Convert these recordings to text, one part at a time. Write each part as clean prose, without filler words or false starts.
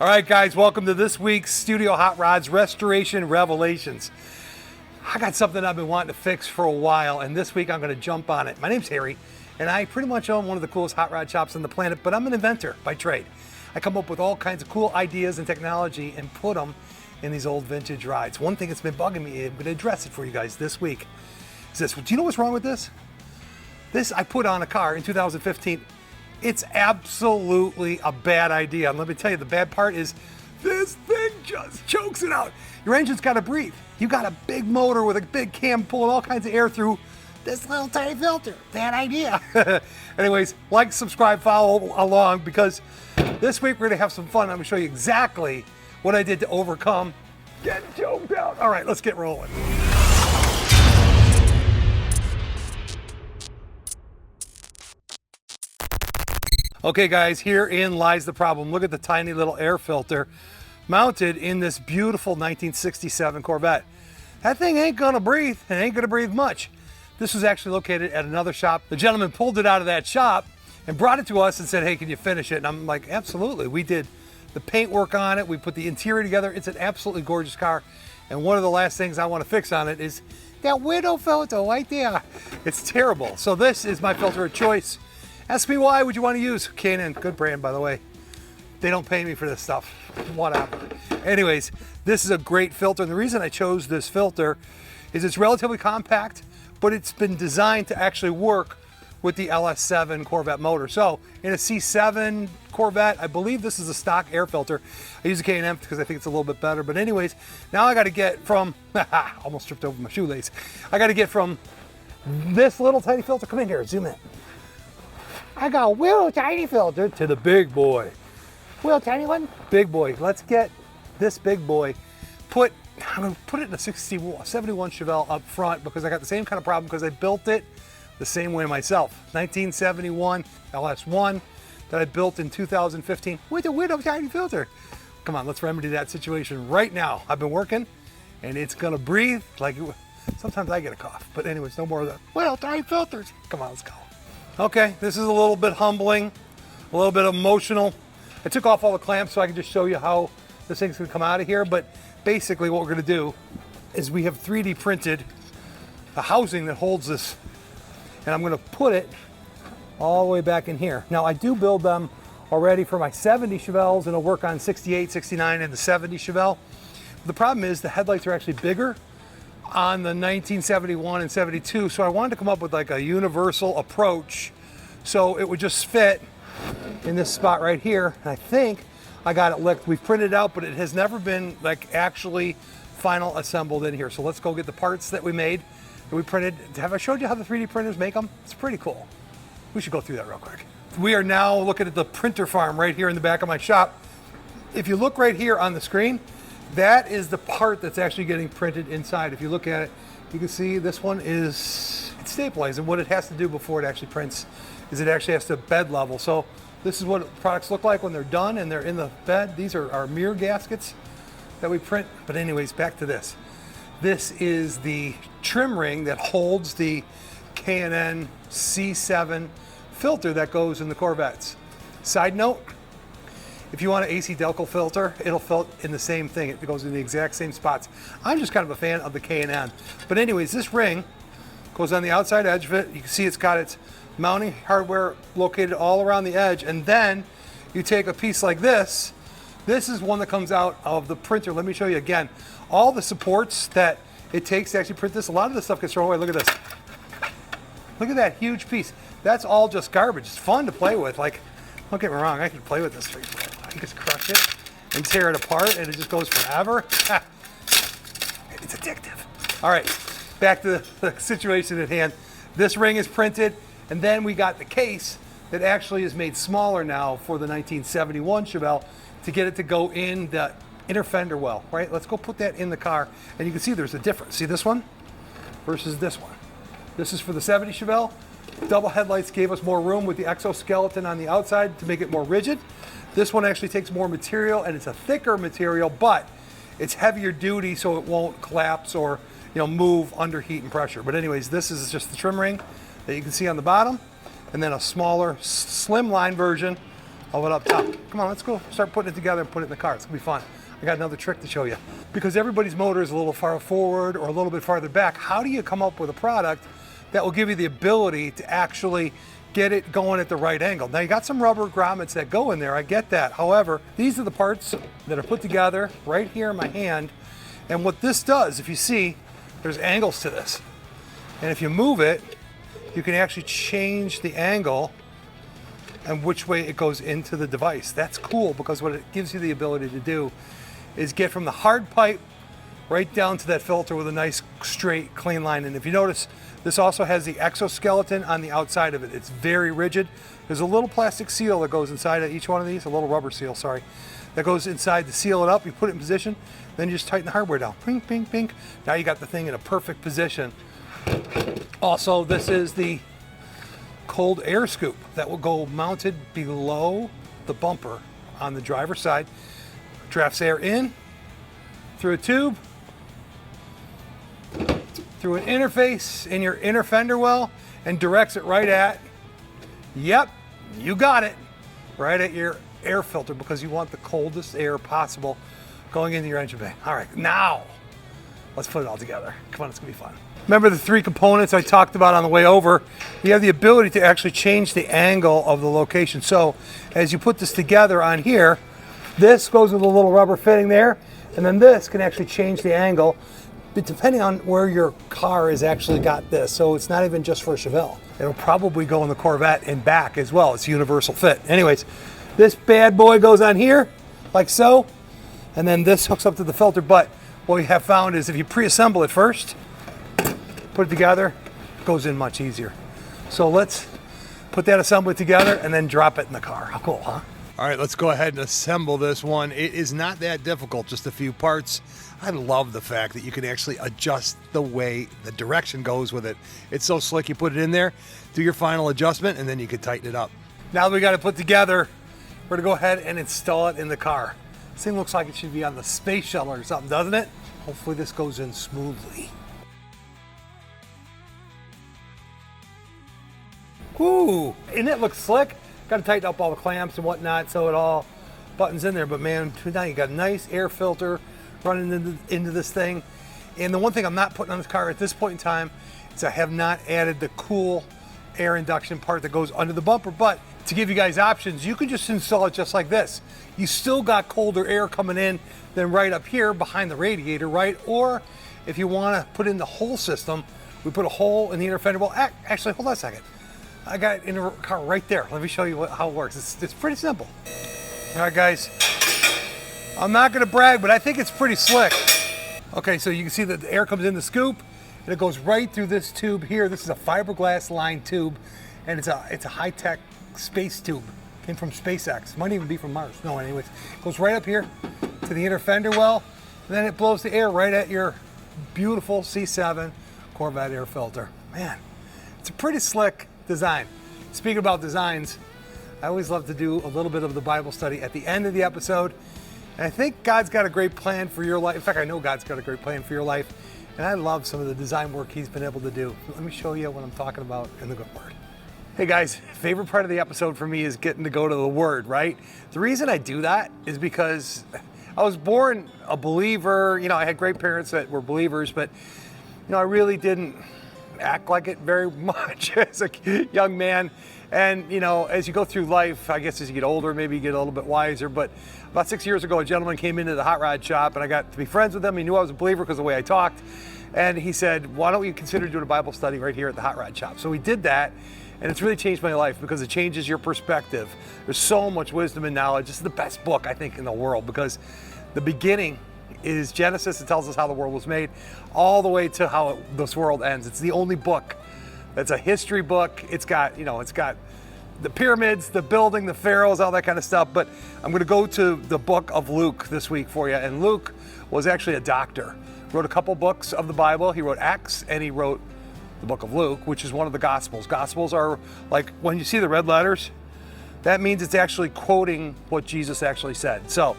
All right, guys, welcome to this week's Studio Hot Rods Restoration Revelations. I got something I've been wanting to fix for a while, and this week I'm going to jump on it. My name's Harry, and I pretty much own one of the coolest hot rod shops on the planet, but I'm an inventor by trade. I come up with all kinds of cool ideas and technology and put them in these old vintage rides. One thing that's been bugging me, I'm going to address it for you guys this week, is this. Do you know what's wrong with this? This I put on a car in 2015. It's absolutely a bad idea. And let me tell you, the bad part is this thing just chokes it out. Your engine's got to breathe. You got a big motor with a big cam pulling all kinds of air through this little tiny filter. Bad idea. Anyways, like, subscribe, follow along, because this week we're going to have some fun. I'm going to show you exactly what I did to overcome getting choked out. All right, let's get rolling. Okay guys, herein lies the problem. Look at the tiny little air filter mounted in this beautiful 1967 Corvette. That thing ain't gonna breathe, and ain't gonna breathe much. This was actually located at another shop. The gentleman pulled it out of that shop and brought it to us and said, hey, can you finish it? And I'm like, absolutely. We did the paint work on it. We put the interior together. It's an absolutely gorgeous car. And one of the last things I wanna fix on it is that window filter right there. It's terrible. So this is my filter of choice. Ask me why would you want to use K&N, good brand by the way. They don't pay me for this stuff, whatever. Anyways, this is a great filter, and the reason I chose this filter is it's relatively compact, but it's been designed to actually work with the LS7 Corvette motor. So in a C7 Corvette, I believe this is a stock air filter. I use a K&N because I think it's a little bit better, but anyways, now I got to get from, almost tripped over my shoelace. I got to get from this little tiny filter, come in here, zoom in. I got a little tiny filter to the big boy. Little tiny one, big boy. Let's get this big boy. I'm gonna put it in a 71 Chevelle up front because I got the same kind of problem because I built it the same way myself. 1971 LS1 that I built in 2015 with a little tiny filter. Come on, let's remedy that situation right now. I've been working and it's gonna breathe like sometimes I get a cough, but anyways, no more of the little tiny filters. Come on, let's go. Okay, this is a little bit humbling, a little bit emotional. I took off all the clamps so I can just show you how this thing's gonna come out of here, but basically what we're gonna do is we have 3D printed the housing that holds this, and I'm gonna put it all the way back in here. Now I do build them already for my 70 Chevelles, and it'll work on 68, 69, and the 70 Chevelle. The problem is the headlights are actually bigger on the 1971 and 72, so I wanted to come up with like a universal approach so it would just fit in this spot right here. And I think I got it licked. We've printed it out, but it has never been like actually final assembled in here. So let's go get the parts that we made, that we printed. Have I showed you how the 3D printers make them? It's pretty cool. We should go through that real quick. We are now looking at the printer farm right here in the back of my shop. If you look right here on the screen, that is the part that's actually getting printed inside. If you look at it, you can see this one is stabilized, and what it has to do before it actually prints is it actually has to bed level. So this is what products look like when they're done and they're in the bed. These are our mirror gaskets that we print. But anyways, back to this. This is the trim ring that holds the K&N C7 filter that goes in the Corvettes. Side note, if you want an AC Delco filter, it'll fit in the same thing. It goes in the exact same spots. I'm just kind of a fan of the K&N. But anyways, this ring goes on the outside edge of it. You can see it's got its mounting hardware located all around the edge. And then you take a piece like this. This is one that comes out of the printer. Let me show you again. All the supports that it takes to actually print this, a lot of this stuff gets thrown away. Look at this. Look at that huge piece. That's all just garbage. It's fun to play with. Like, don't get me wrong, I can play with this. You just crush it and tear it apart and it just goes forever. It's addictive. All right, back to the situation at hand. This ring is printed, and then we got the case that actually is made smaller now for the 1971 Chevelle to get it to go in the inner fender well, right? Let's go put that in the car, and you can see there's a difference. See this one versus this one. This is for the 70 Chevelle. Double headlights gave us more room with the exoskeleton on the outside to make it more rigid. This one actually takes more material, and it's a thicker material, but it's heavier duty so it won't collapse or move under heat and pressure. But anyways, this is just the trim ring that you can see on the bottom, and then a smaller slimline version of it up top. Come on, let's go start putting it together and put it in the car. It's gonna be fun. I got another trick to show you. Because everybody's motor is a little far forward or a little bit farther back, how do you come up with a product that will give you the ability to actually get it going at the right angle? Now you got some rubber grommets that go in there, I get that. However, these are the parts that are put together right here in my hand. And what this does, if you see, there's angles to this. And if you move it, you can actually change the angle and which way it goes into the device. That's cool because what it gives you the ability to do is get from the hard pipe right down to that filter with a nice straight clean line. And if you notice, this also has the exoskeleton on the outside of it. It's very rigid. There's a little plastic seal that goes inside of each one of these, a little rubber seal, sorry, that goes inside to seal it up. You put it in position, then you just tighten the hardware down. Ping, ping, ping. Now you got the thing in a perfect position. Also, this is the cold air scoop that will go mounted below the bumper on the driver's side. Drafts air in through a tube, through an interface in your inner fender well, and directs it right at, yep, you got it, right at your air filter, because you want the coldest air possible going into your engine bay. All right, now let's put it all together. Come on, it's gonna be fun. Remember the three components I talked about on the way over? You have the ability to actually change the angle of the location. So as you put this together on here, this goes with a little rubber fitting there, and then this can actually change the angle depending on where your car has actually got this. So it's not even just for a Chevelle. It'll probably go in the Corvette and back as well. It's universal fit. Anyways, this bad boy goes on here, like so, and then this hooks up to the filter. But what we have found is if you pre-assemble it first, put it together, it goes in much easier. So let's put that assembly together and then drop it in the car. How cool, huh? All right, let's go ahead and assemble this one. It is not that difficult, just a few parts. I love the fact that you can actually adjust the way the direction goes with it. It's so slick. You put it in there, do your final adjustment, and then you can tighten it up. Now that we got it put together, we're gonna go ahead and install it in the car. This thing looks like it should be on the space shuttle or something, doesn't it? Hopefully this goes in smoothly. Ooh, and it looks slick. Got to tighten up all the clamps and whatnot so it all buttons in there. But man, now you got a nice air filter running into this thing. And the one thing I'm not putting on this car at this point in time is I have not added the cool air induction part that goes under the bumper. But to give you guys options, you can just install it just like this. You still got colder air coming in than right up here behind the radiator, right? Or if you want to put in the whole system, we put a hole in the inner fender well. Actually, hold on a second. I got it in the car right there. Let me show you how it works. It's pretty simple. All right, guys. I'm not going to brag, but I think it's pretty slick. Okay, so you can see that the air comes in the scoop, and it goes right through this tube here. This is a fiberglass lined tube, and it's a high-tech space tube. Came from SpaceX. Might even be from Mars. No, anyways. It goes right up here to the inner fender well, and then it blows the air right at your beautiful C7 Corvette air filter. Man, it's a pretty slick design. Speaking about designs, I always love to do a little bit of the Bible study at the end of the episode. And I think God's got a great plan for your life. In fact, I know God's got a great plan for your life. And I love some of the design work he's been able to do. Let me show you what I'm talking about in the good word. Hey guys, favorite part of the episode for me is getting to go to the word, right? The reason I do that is because I was born a believer. You know, I had great parents that were believers, but you know, I really didn't act like it very much as a young man. And you know, as you go through life, I guess as you get older, maybe you get a little bit wiser. But about 6 years ago, a gentleman came into the hot rod shop and I got to be friends with him. He knew I was a believer because of the way I talked. And he said, why don't you consider doing a Bible study right here at the hot rod shop? So we did that, and it's really changed my life because it changes your perspective. There's so much wisdom and knowledge. This is the best book, I think, in the world, because the beginning is Genesis. It tells us how the world was made, all the way to how this world ends. It's the only book that's a history book. It's got, you know, it's got the pyramids, the building, the pharaohs, all that kind of stuff. But I'm going to go to the book of Luke this week for you. And Luke was actually a doctor. Wrote a couple books of the Bible. He wrote Acts and he wrote the book of Luke, which is one of the Gospels. Gospels are like, when you see the red letters, that means it's actually quoting what Jesus actually said. So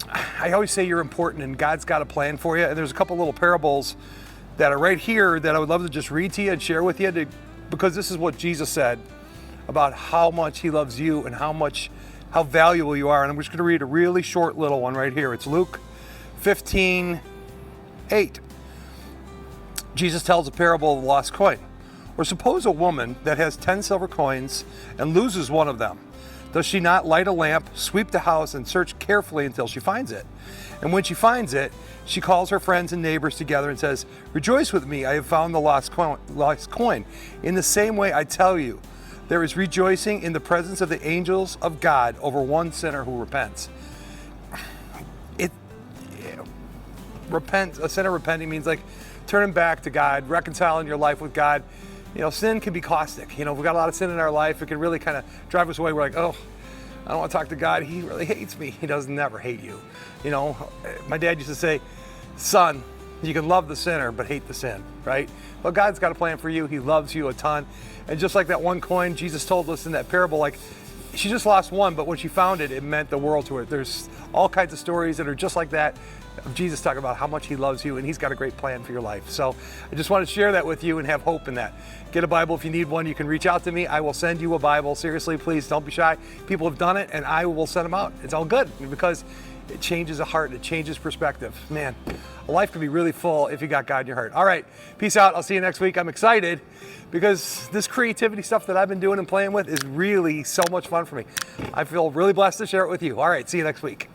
I always say you're important and God's got a plan for you. And there's a couple little parables that are right here that I would love to just read to you and share with you because this is what Jesus said about how much he loves you and how much how valuable you are. And I'm just going to read a really short little one right here. It's Luke 15:8. Jesus tells a parable of the lost coin. Or suppose a woman that has 10 silver coins and loses one of them. Does she not light a lamp, sweep the house, and search carefully until she finds it? And when she finds it, she calls her friends and neighbors together and says, "Rejoice with me, I have found the lost coin. In the same way, I tell you, there is rejoicing in the presence of the angels of God over one sinner who repents." A sinner repenting means like turning back to God, reconciling your life with God. You know, sin can be caustic. You know, we've got a lot of sin in our life. It can really kind of drive us away. We're like, oh, I don't want to talk to God. He really hates me. He doesn't never hate you. You know, my dad used to say, son, you can love the sinner, but hate the sin, right? Well, God's got a plan for you. He loves you a ton. And just like that one coin, Jesus told us in that parable, like, she just lost one, but when she found it, it meant the world to her. There's all kinds of stories that are just like that, of Jesus talking about how much he loves you and he's got a great plan for your life. So I just want to share that with you and have hope in that. Get a Bible if you need one. You can reach out to me. I will send you a Bible. Seriously, please don't be shy. People have done it and I will send them out. It's all good because it changes the heart. It changes perspective. Man, a life can be really full if you got God in your heart. All right, peace out. I'll see you next week. I'm excited because this creativity stuff that I've been doing and playing with is really so much fun for me. I feel really blessed to share it with you. All right, see you next week.